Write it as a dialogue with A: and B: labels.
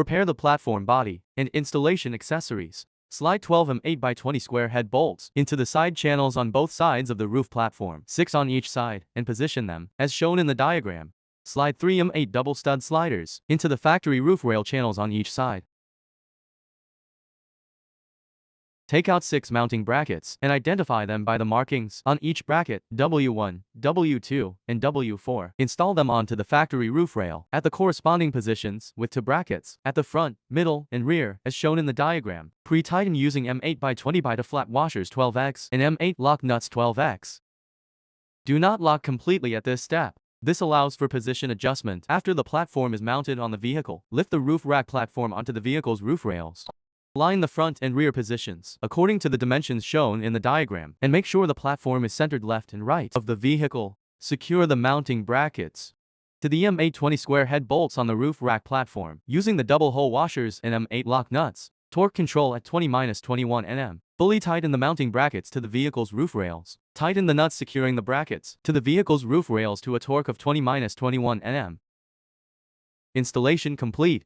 A: Prepare the platform body and installation accessories. Slide 12 8x20 square head bolts into the side channels on both sides of the roof platform, 6 on each side, and position them, as shown in the diagram. Slide 3 8 double stud sliders into the factory roof rail channels on each side. Take out 6 mounting brackets and identify them by the markings on each bracket, W1, W2, and W4. Install them onto the factory roof rail at the corresponding positions with 2 brackets at the front, middle, and rear, as shown in the diagram. Pre-tighten using M8x20 by flat washers 12x and M8 lock nuts 12x. Do not lock completely at this step. This allows for position adjustment after the platform is mounted on the vehicle. Lift the roof rack platform onto the vehicle's roof rails. Align the front and rear positions according to the dimensions shown in the diagram, and make sure the platform is centered left and right of the vehicle. Secure the mounting brackets to the M820 square head bolts on the roof rack platform using the double hole washers and M8 lock nuts. Torque control at 20-21 Nm. Fully tighten the mounting brackets to the vehicle's roof rails. Tighten the nuts securing the brackets to the vehicle's roof rails to a torque of 20-21 Nm. Installation complete.